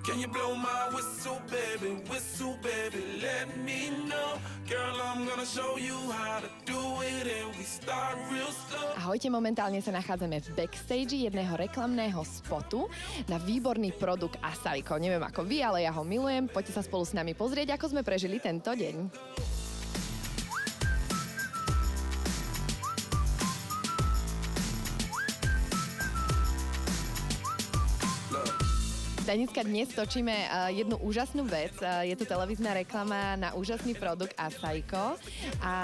Can you blow my whistle, baby, let me know. Girl, I'm gonna show you how to do it and we start real slow. Ahojte, momentálne sa nachádzame v backstage jedného reklamného spotu na výborný produkt Asaiko. Neviem ako vy, ale ja ho milujem. Poďte sa spolu s nami pozrieť, ako sme prežili tento deň. Danicka, dnes točíme jednu úžasnú vec. Je to televízna reklama na úžasný produkt Asaiko a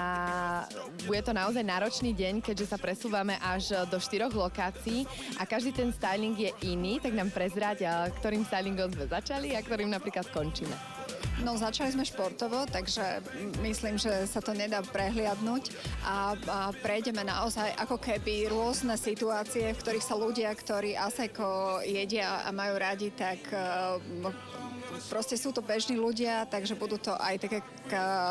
bude to naozaj náročný deň, keďže sa presúvame až do 4 lokácií a každý ten styling je iný, tak nám prezrať, ktorým stylingom sme začali a ktorým napríklad skončíme. No, začali sme športovo, takže myslím, že sa to nedá prehliadnúť a prejdeme naozaj ako keby rôzne situácie, v ktorých sa ľudia, ktorí Asaiko jedia a majú radi, tak proste sú to bežní ľudia, takže budú to aj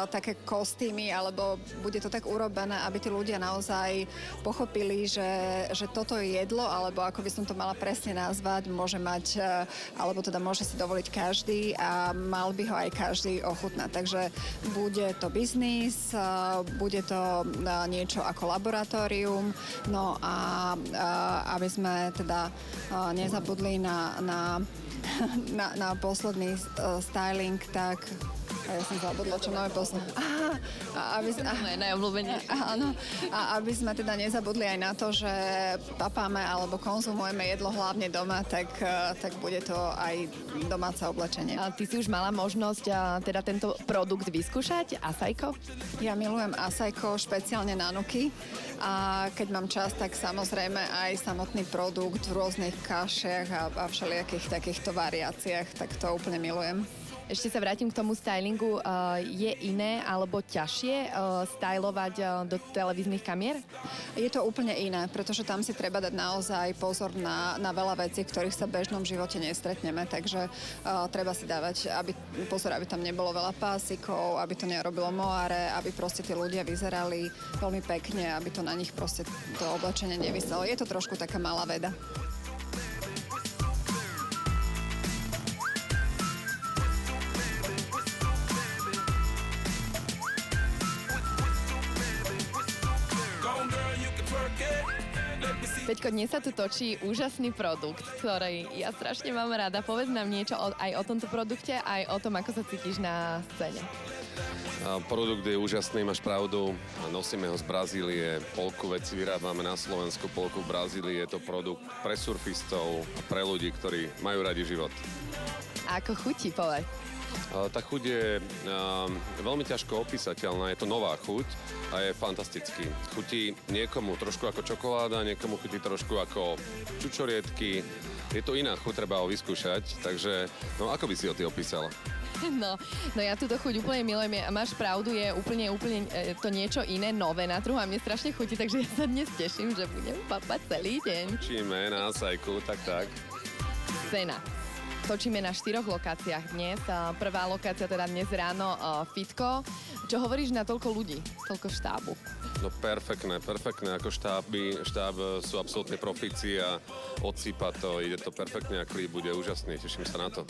také kostýmy, alebo bude to tak urobené, aby tí ľudia naozaj pochopili, že toto je jedlo, alebo ako by som to mala presne nazvať, môže mať, alebo teda môže si dovoliť každý a mal by ho aj každý ochutnať. Takže bude to biznis, bude to niečo ako laboratórium, no a aby sme teda nezabudli na posledný styling, tak a ja som zabudla, čo máme posledný. Áno, a aby sme teda nezabudli aj na to, že papáme alebo konzumujeme jedlo hlavne doma, tak bude to aj domáce oblečenie. A ty si už mala možnosť teda tento produkt vyskúšať, Asaiko? Ja milujem Asaiko, špeciálne na nuky. A keď mám čas, tak samozrejme aj samotný produkt v rôznych kašiach a všelijakých takýchto variáciách, tak to úplne milujem. Ešte sa vrátim k tomu stylingu. Je iné alebo ťažšie stylovať do televíznych kamier? Je to úplne iné, pretože tam si treba dať naozaj pozor na veľa vecí, ktorých sa v bežnom živote nestretneme, takže treba si dávať pozor, aby tam nebolo veľa pásikov, aby to nerobilo moare, aby proste tí ľudia vyzerali veľmi pekne, aby to na nich proste to oblečenie nevyselo. Je to trošku taká malá veda. Peťko, dnes sa tu točí úžasný produkt, ktorý ja strašne mám rada. Povedz nám niečo aj o tomto produkte, aj o tom, ako sa cítiš na scéne. Produkt je úžasný, máš pravdu. Nosíme ho z Brazílie, polku veci vyrábame na Slovensku, polku v Brazílii. Je to produkt pre surfistov a pre ľudí, ktorí majú radi život. A ako chutí, povedz? Tá chuť je veľmi ťažko opísateľná, je to nová chuť a je fantastický. Chutí niekomu trošku ako čokoláda, niekomu chutí trošku ako čučoriedky. Je to iná chuť, treba ho vyskúšať, takže ako by si ho ty opísala? No ja túto chuť úplne milujem a máš pravdu, je úplne to niečo iné, nové na trhu a mne strašne chutí, takže ja sa dnes teším, že budem papať celý deň. Točíme na Asaiku, tak. Scéna. Točíme na 4 lokáciách dnes. Prvá lokácia teda dnes ráno fitko. Čo hovoríš na toľko ľudí, toľko štábu? No perfektné, ako štáb sú absolútne profíci a odsýpa to, ide to perfektne a klip bude úžasný, teším sa na to.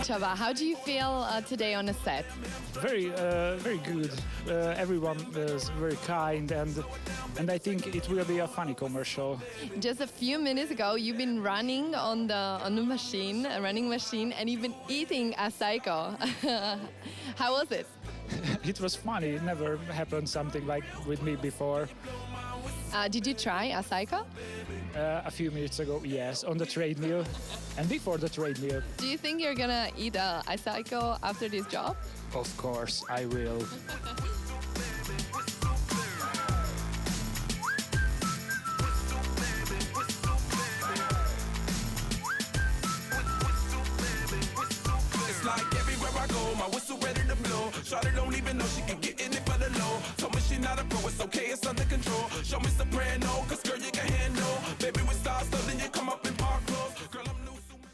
Chava, how do you feel today on the set? Very good. Everyone is very kind, and I think it will be a funny commercial. Just a few minutes ago, you've been running on the running machine, and you've been eating Asaiko. How was it? It was funny. It never happened something like with me before. Did you try Asaiko? A few minutes ago, yes, on the treadmill, and before the treadmill. Do you think you're gonna eat Asaiko after this job? Of course, I will. It's like everywhere I go, my whistle ready to blow. Shawty don't even know she can get in it for the low. Told me she not a pro, it's okay, it's under control. Show me soprano,